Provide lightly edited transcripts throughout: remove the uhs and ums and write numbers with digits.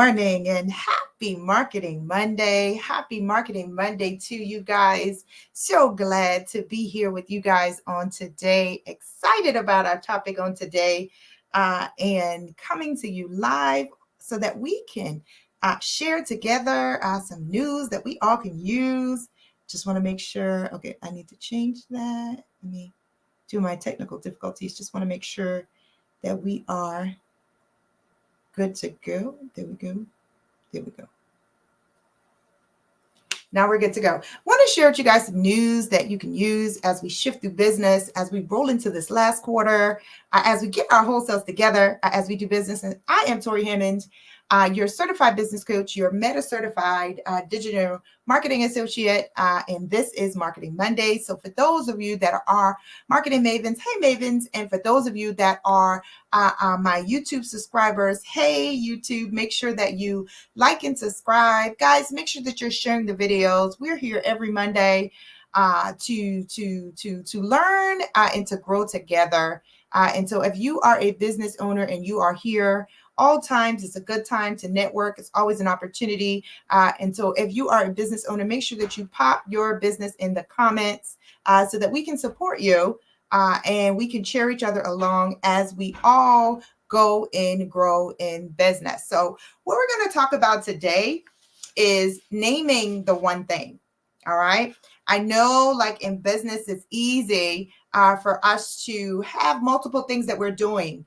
morning and happy Marketing Monday. Happy Marketing Monday to you guys. So glad to be here with you guys on today. Excited about our topic on today and coming to you live so that we can share together some news that we all can use. Just want to make sure. Okay, I need to change that. Let me do my technical difficulties. Just want to make sure that we are good to go. There we go. There we go. Now we're good to go. I want to share with you guys some news that you can use as we shift through business, as we roll into this last quarter, as we get our wholesales together, as we do business. And I am Torri Hammond, your certified business coach, your Meta certified digital marketing associate, and this is Marketing Monday. So for those of you that are marketing mavens, hey mavens, and for those of you that are my YouTube subscribers, hey YouTube, make sure that you like and subscribe. Guys, make sure that you're sharing the videos. We're here every Monday to learn and to grow together. And so if you are a business owner and you are here, all times, it's a good time to network. It's always an opportunity. And so if you are a business owner, make sure that you pop your business in the comments so that we can support you and we can cheer each other along as we all go and grow in business. So what we're going to talk about today is naming the one thing. All right. I know like in business, it's easy for us to have multiple things that we're doing.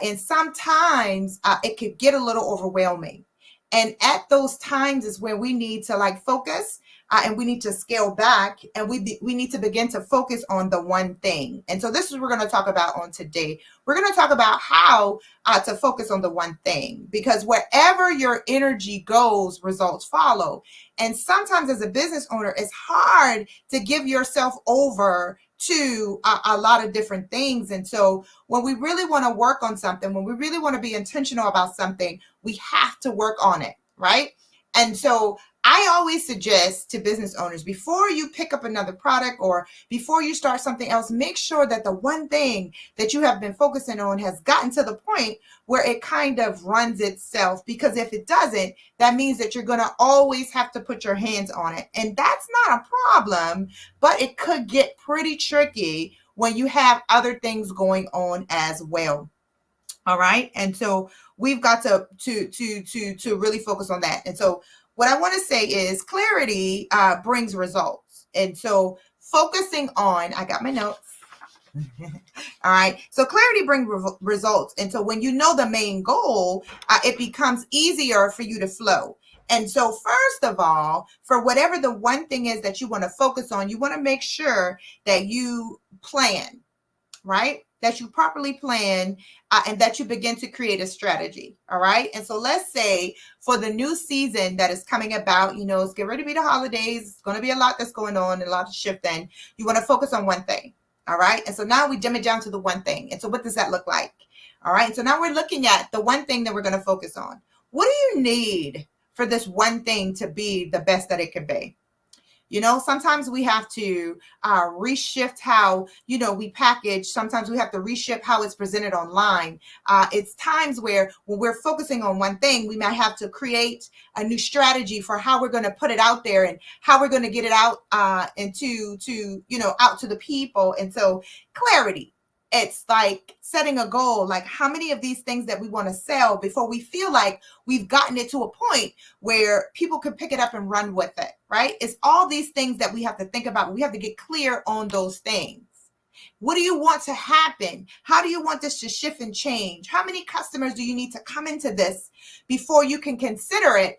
And sometimes it could get a little overwhelming. And at those times is where we need to like focus and we need to scale back and we need to begin to focus on the one thing. And so this is what we're going to talk about on today. We're going to talk about how to focus on the one thing, because wherever your energy goes, results follow. And sometimes as a business owner, it's hard to give yourself over to a lot of different things. And so when we really want to work on something, when we really want to be intentional about something, we have to work on it, right? And so I always suggest to business owners, before you pick up another product or before you start something else, make sure that the one thing that you have been focusing on has gotten to the point where it kind of runs itself. Because if it doesn't, that means that you're going to always have to put your hands on it. And that's not a problem, but it could get pretty tricky when you have other things going on as well. All right. And so we've got to really focus on that. And so what I want to say is clarity brings results. And so focusing on, I got my notes. All right. So clarity brings results. And so when you know the main goal, it becomes easier for you to flow. And so first of all, for whatever the one thing is that you want to focus on, you want to make sure that you plan, right? That you properly plan and that you begin to create a strategy. All right. And so let's say for the new season that is coming about, it's getting ready to be the holidays. It's going to be a lot that's going on, a lot of shifting. You want to focus on one thing. All right. And so now we dim it down to the one thing. And so what does that look like? All right. And so now we're looking at the one thing that we're going to focus on. What do you need for this one thing to be the best that it can be? Sometimes we have to reshift how, we package. Sometimes we have to reshift how it's presented online. It's times where when we're focusing on one thing, we might have to create a new strategy for how we're going to put it out there and how we're going to get it out out to the people. And so clarity. It's like setting a goal, like how many of these things that we want to sell before we feel like we've gotten it to a point where people can pick it up and run with it, right? It's all these things that we have to think about. We have to get clear on those things. What do you want to happen? How do you want this to shift and change? How many customers do you need to come into this before you can consider it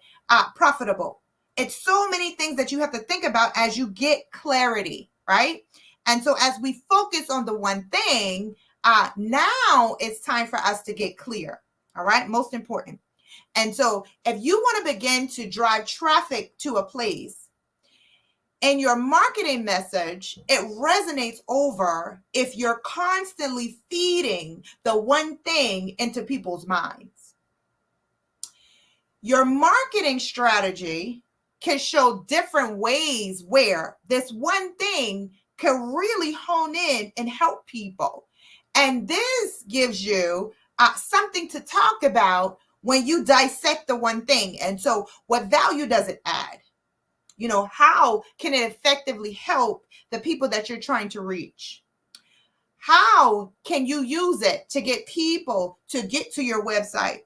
profitable? It's so many things that you have to think about as you get clarity, right? And so as we focus on the one thing, now it's time for us to get clear. All right. Most important. And so if you want to begin to drive traffic to a place and your marketing message, it resonates over if you're constantly feeding the one thing into people's minds. Your marketing strategy can show different ways where this one thing can really hone in and help people. And this gives you something to talk about when you dissect the one thing. And so what value does it add? How can it effectively help the people that you're trying to reach? How can you use it to get people to get to your website?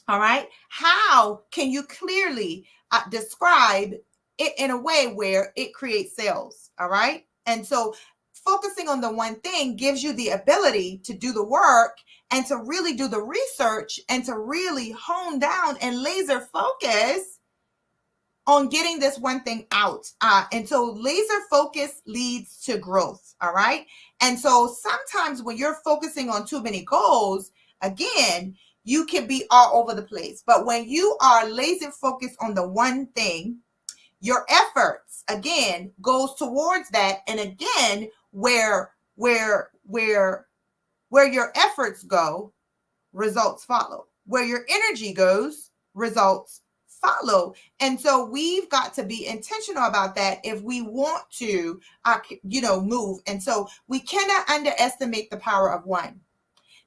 All right. How can you clearly describe it in a way where it creates sales? All right. And so focusing on the one thing gives you the ability to do the work and to really do the research and to really hone down and laser focus on getting this one thing out. And so laser focus leads to growth. All right. And so sometimes when you're focusing on too many goals, again, you can be all over the place. But when you are laser focused on the one thing, your efforts again goes towards that. And again, where your efforts go, results follow. Where your energy goes, results follow. And so we've got to be intentional about that if we want to, move. And so we cannot underestimate the power of one.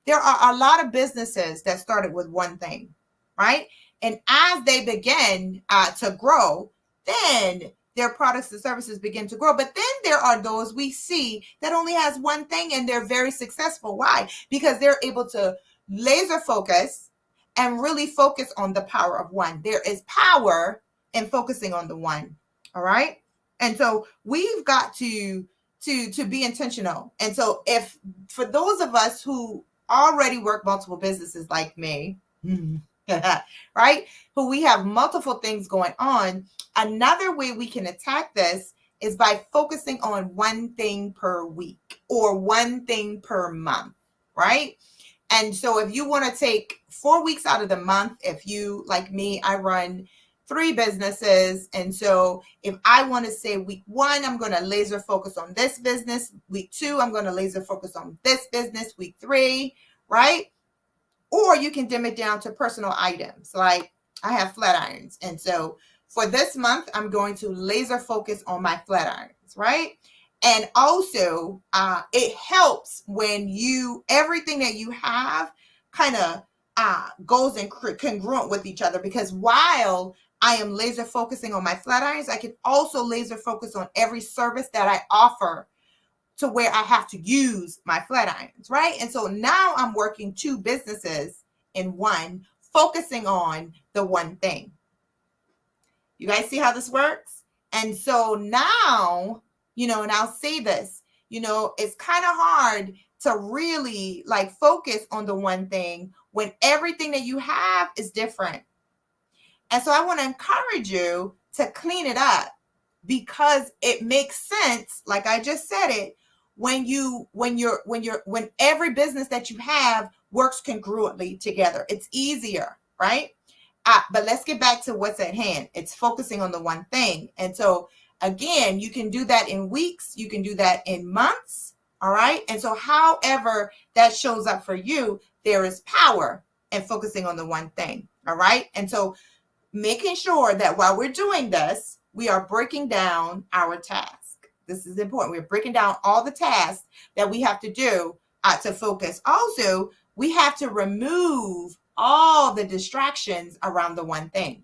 There are a lot of businesses that started with one thing, right? And as they begin to grow, then their products and services begin to grow. But then there are those we see that only has one thing and they're very successful. Why? Because they're able to laser focus and really focus on the power of one. There is power in focusing on the one. All right. And so we've got to be intentional. And so if for those of us who already work multiple businesses like me, right? Who we have multiple things going on. Another way we can attack this is by focusing on one thing per week or one thing per month, right? And so if you want to take 4 weeks out of the month, if you, like me, I run 3 businesses. And so if I want to say week 1, I'm going to laser focus on this business. Week 2, I'm going to laser focus on this business. Week 3, right? Or you can dim it down to personal items. Like I have flat irons. And so for this month, I'm going to laser focus on my flat irons, right? And also it helps when everything that you have kind of goes in congruent with each other, because while I am laser focusing on my flat irons, I can also laser focus on every service that I offer to where I have to use my flat irons, right? And so now I'm working 2 businesses in one, focusing on the one thing. You guys see how this works? And so now, and I'll say this, it's kind of hard to really focus on the one thing when everything that you have is different. And so I want to encourage you to clean it up, because it makes sense, like I just said it, when every business that you have works congruently together. It's easier, right? But let's get back to what's at hand. It's focusing on the one thing. And so again, you can do that in weeks, you can do that in months. All right. And so however that shows up for you, there is power in focusing on the one thing. All right. And so making sure that while we're doing this, we are breaking down our task. This is important. We're breaking down all the tasks that we have to do to focus. Also, we have to remove all the distractions around the one thing.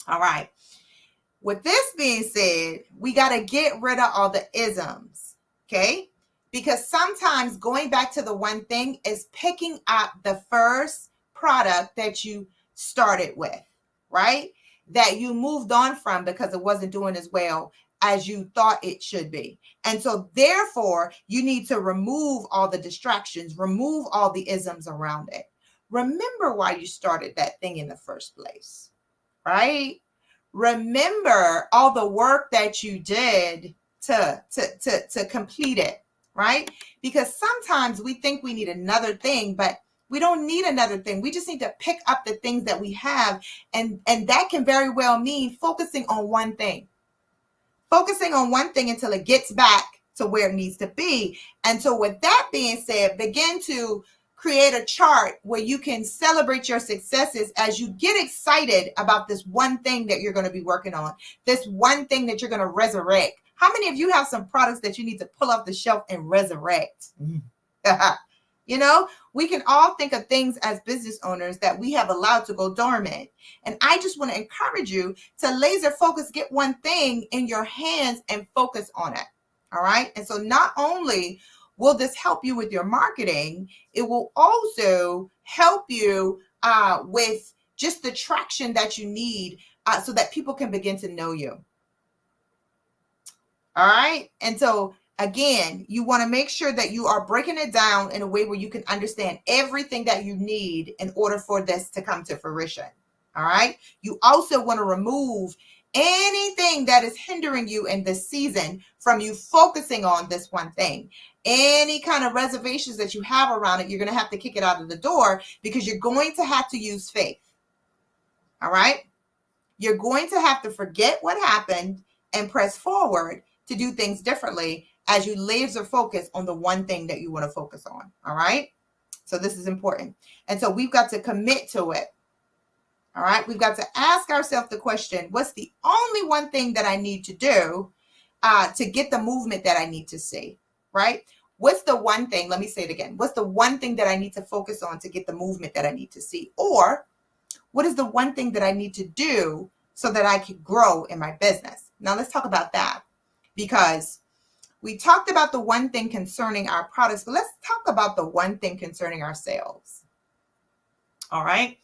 All right. With this being said, we got to get rid of all the isms. Okay. Because sometimes going back to the one thing is picking up the first product that you started with, right? That you moved on from because it wasn't doing as well as you thought it should be. And so therefore, you need to remove all the distractions, remove all the isms around it. Remember why you started that thing in the first place, right? Remember all the work that you did to complete it, right? Because sometimes we think we need another thing, but we don't need another thing. We just need to pick up the things that we have. And that can very well mean focusing on one thing. Focusing on one thing until it gets back to where it needs to be. And so with that being said, begin to create a chart where you can celebrate your successes as you get excited about this one thing that you're going to be working on, this one thing that you're going to resurrect. How many of you have some products that you need to pull off the shelf and resurrect? You know, we can all think of things as business owners that we have allowed to go dormant. And I just want to encourage you to laser focus, get one thing in your hands and focus on it. All right. And so not only will this help you with your marketing, it will also help you with just the traction that you need so that people can begin to know you. All right. And so again, you want to make sure that you are breaking it down in a way where you can understand everything that you need in order for this to come to fruition. All right. You also want to remove anything that is hindering you in this season from you focusing on this one thing. Any kind of reservations that you have around it, you're going to have to kick it out of the door because you're going to have to use faith. All right. You're going to have to forget what happened and press forward to do things differently as you laser focus on the one thing that you want to focus on. All right. So this is important. And so we've got to commit to it. All right. We've got to ask ourselves the question, what's the only one thing that I need to do to get the movement that I need to see? Right. What's the one thing? Let me say it again. What's the one thing that I need to focus on to get the movement that I need to see? Or what is the one thing that I need to do so that I can grow in my business? Now let's talk about that, because we talked about the one thing concerning our products, but let's talk about the one thing concerning ourselves. All right.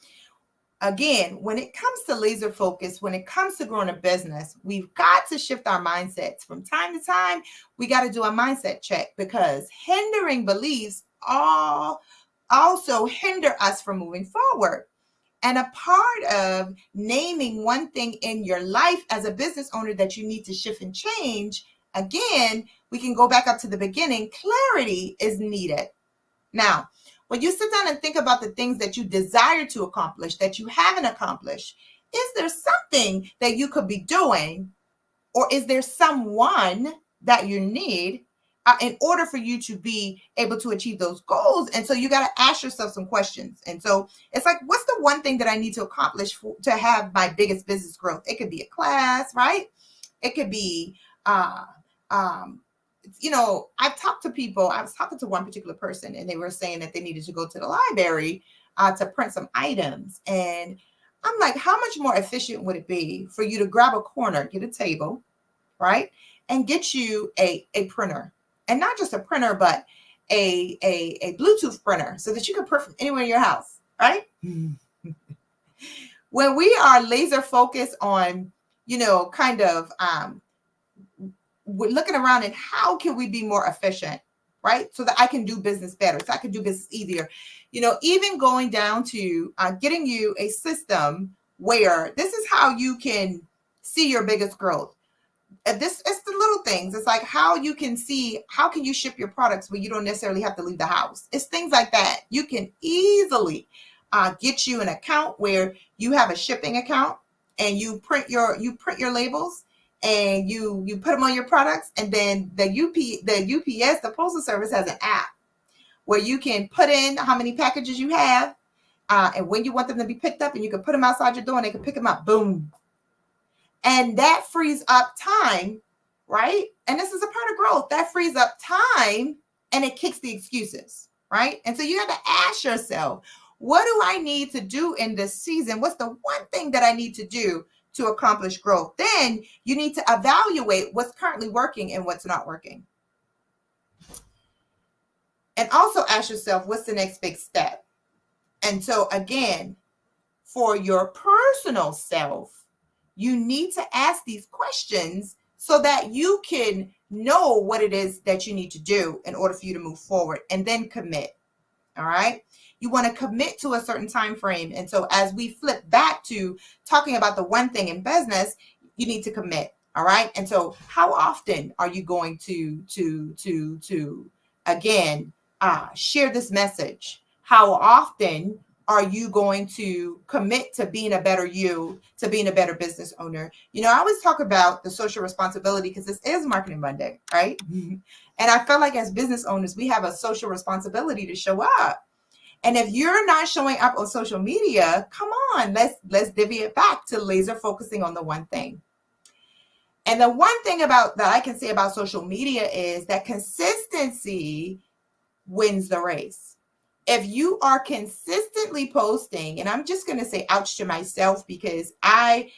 Again, when it comes to laser focus, when it comes to growing a business, we've got to shift our mindsets. From time to time, we got to do a mindset check, because hindering beliefs also hinder us from moving forward. And a part of naming one thing in your life as a business owner that you need to shift and change, again, we can go back up to the beginning. Clarity is needed. Now, when you sit down and think about the things that you desire to accomplish that you haven't accomplished, is there something that you could be doing, or is there someone that you need in order for you to be able to achieve those goals? And so you got to ask yourself some questions. And so it's like, what's the one thing that I need to accomplish to have my biggest business growth? It could be a class, right? It could be, I've talked to people. I was talking to one particular person, and they were saying that they needed to go to the library to print some items. And I'm like, how much more efficient would it be for you to grab a corner, get a table, right? And get you a printer, and not just a printer, but a Bluetooth printer, so that you can print from anywhere in your house, right? When we are laser focused on, we're looking around and how can we be more efficient, right? So that I can do business better, so I can do business easier. Even going down to getting you a system where this is how you can see your biggest growth. It's the little things. It's like how you can see, how can you ship your products where you don't necessarily have to leave the house? It's things like that. You can easily get you an account where you have a shipping account, and you print your labels, and you put them on your products. And then the UPS, the postal service, has an app where you can put in how many packages you have and when you want them to be picked up, and you can put them outside your door and they can pick them up. Boom. And that frees up time, right? And this is a part of growth. That frees up time, and it kicks the excuses, right? And so you have to ask yourself, what do I need to do in this season? What's the one thing that I need to do to accomplish growth? Then you need to evaluate what's currently working and what's not working. And also ask yourself, what's the next big step? And so again, for your personal self, you need to ask these questions so that you can know what it is that you need to do in order for you to move forward, and then commit. All right. You want to commit to a certain time frame. And so as we flip back to talking about the one thing in business, you need to commit. All right. And so how often are you going to again, share this message? How often are you going to commit to being a better you, to being a better business owner? I always talk about the social responsibility because this is Marketing Monday, right? And I feel like as business owners, we have a social responsibility to show up. And if you're not showing up on social media, come on, let's divvy it back to laser focusing on the one thing. And the one thing that I can say about social media is that consistency wins the race. If you are consistently posting, and I'm just going to say ouch to myself because I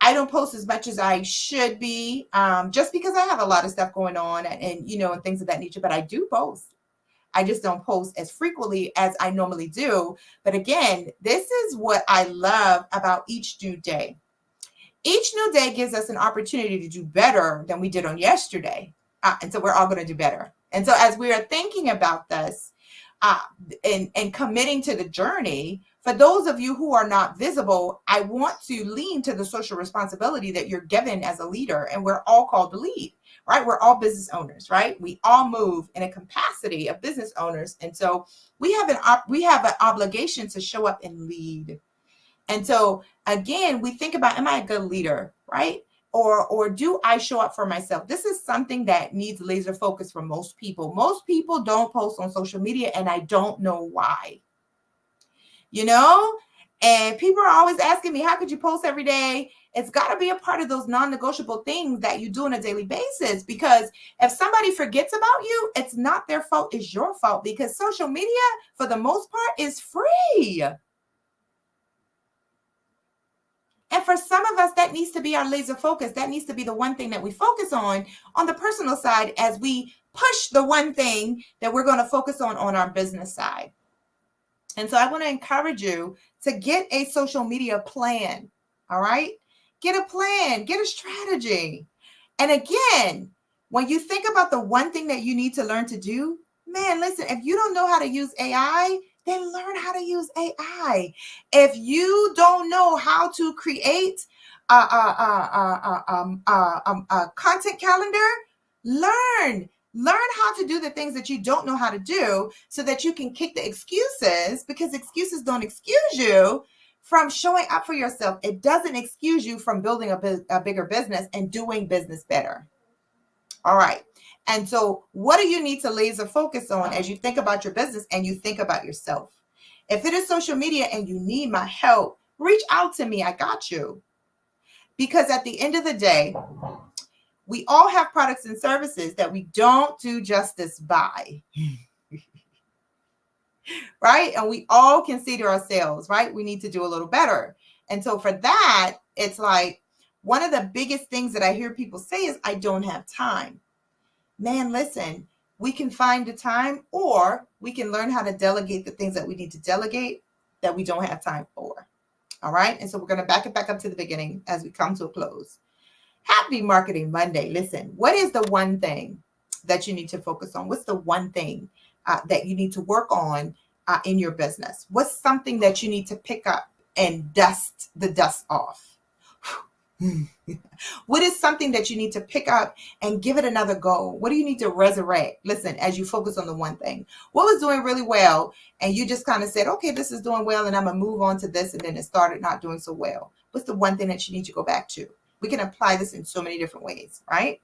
don't post as much as I should be, just because I have a lot of stuff going on and and things of that nature, but I do post. I just don't post as frequently as I normally do. But again, this is what I love about each new day. Each new day gives us an opportunity to do better than we did on yesterday. And so we're all going to do better. And so as we are thinking about this uh, and committing to the journey, for those of you who are not visible, I want to lean to the social responsibility that you're given as a leader. And we're all called to lead, right? We're all business owners, right? We all move in a capacity of business owners. And so we have an obligation to show up and lead. And so again, we think about, am I a good leader, right? Or do I show up for myself? This is something that needs laser focus for most people. Most people don't post on social media, and I don't know why. And people are always asking me, how could you post every day? It's got to be a part of those non-negotiable things that you do on a daily basis, because if somebody forgets about you, it's not their fault, it's your fault, because social media, for the most part, is free. And for some of us, that needs to be our laser focus. That needs to be the one thing that we focus on the personal side, as we push the one thing that we're going to focus on our business side. And so I want to encourage you to get a social media plan. All right. Get a plan, get a strategy. And again, when you think about the one thing that you need to learn to do, man, listen, if you don't know how to use AI, then learn how to use AI. If you don't know how to create a content calendar, learn how to do the things that you don't know how to do, so that you can kick the excuses, because excuses don't excuse you from showing up for yourself. It doesn't excuse you from building a bigger business and doing business better. All right. And so what do you need to laser focus on as you think about your business and you think about yourself? If it is social media and you need my help, reach out to me. I got you. Because at the end of the day, we all have products and services that we don't do justice by. Right? And we all can see to ourselves, right? We need to do a little better. And so for that, it's like one of the biggest things that I hear people say is, I don't have time. Man, listen, we can find the time, or we can learn how to delegate the things that we need to delegate that we don't have time for. All right. And so we're going to back it back up to the beginning as we come to a close. Happy Marketing Monday. Listen, what is the one thing that you need to focus on? What's the one thing that you need to work on in your business? What's something that you need to pick up and dust the dust off? What is something that you need to pick up and give it another go? What do you need to resurrect? Listen, as you focus on the one thing, what was doing really well, and you just kind of said, okay, this is doing well, and I'm going to move on to this, and then it started not doing so well. What's the one thing that you need to go back to? We can apply this in so many different ways, right?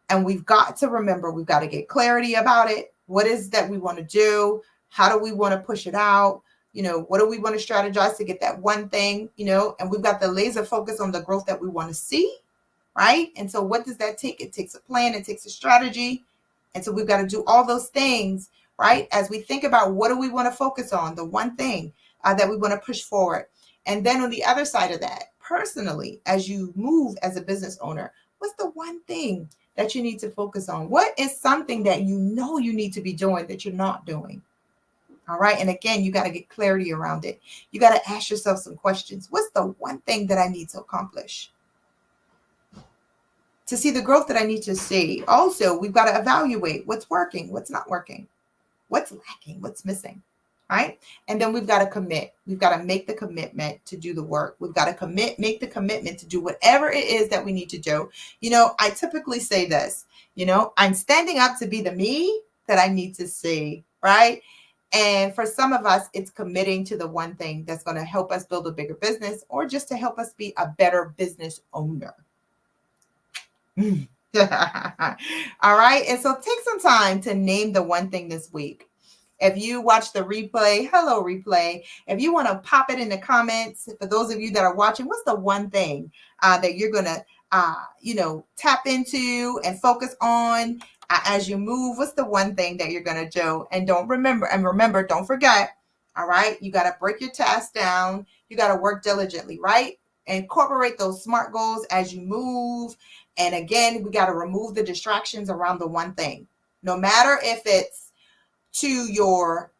And we've got to remember, we've got to get clarity about it. What is that we want to do? How do we want to push it out? What do we want to strategize to get that one thing, and we've got the laser focus on the growth that we want to see, right? And so what does that take? It takes a plan, it takes a strategy. And so we've got to do all those things, right? As we think about what do we want to focus on, the one thing that we want to push forward. And then on the other side of that, personally, as you move as a business owner, what's the one thing that you need to focus on? What is something that you know you need to be doing that you're not doing? All right. And again, you got to get clarity around it. You got to ask yourself some questions. What's the one thing that I need to accomplish to see the growth that I need to see? Also, we've got to evaluate what's working, what's not working, what's lacking, what's missing. Right. And then we've got to commit. We've got to make the commitment to do the work. We've got to make the commitment to do whatever it is that we need to do. I typically say this, I'm standing up to be the me that I need to see. Right. And for some of us, it's committing to the one thing that's going to help us build a bigger business, or just to help us be a better business owner. All right. And so take some time to name the one thing this week. If you watch the replay, hello replay. If you want to pop it in the comments, for those of you that are watching, what's the one thing that you're going to, tap into and focus on As you move, what's the one thing that you're going to do? And remember, don't forget, all right, you got to break your tasks down. You got to work diligently, right? Incorporate those SMART goals as you move. And again, we got to remove the distractions around the one thing. No matter if it's to your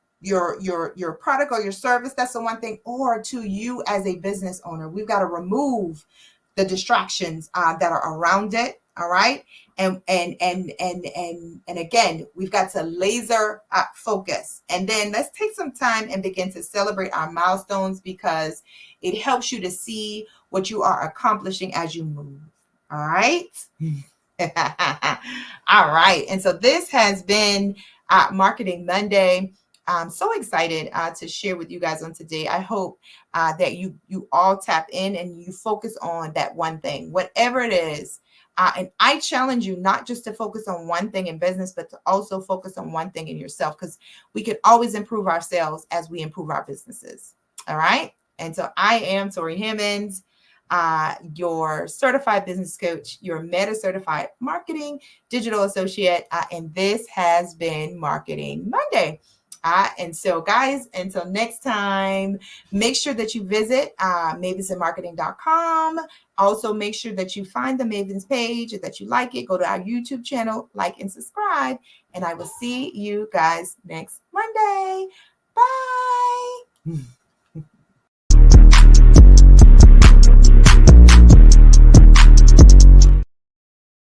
product or your service, that's the one thing, or to you as a business owner. We've got to remove the distractions that are around it. All right. And again, we've got to laser focus. And then let's take some time and begin to celebrate our milestones, because it helps you to see what you are accomplishing as you move. All right. All right. And so this has been Marketing Monday. I'm so excited to share with you guys on today. I hope that you all tap in and you focus on that one thing, whatever it is. And I challenge you not just to focus on one thing in business, but to also focus on one thing in yourself, because we can always improve ourselves as we improve our businesses. All right. And so I am Torri Hammond, your certified business coach, your Meta certified marketing digital associate. And this has been Marketing Monday. And so, guys, until next time, make sure that you visit mavensandmarketing.com. Also, make sure that you find the Mavens page and that you like it. Go to our YouTube channel, like and subscribe. And I will see you guys next Monday. Bye.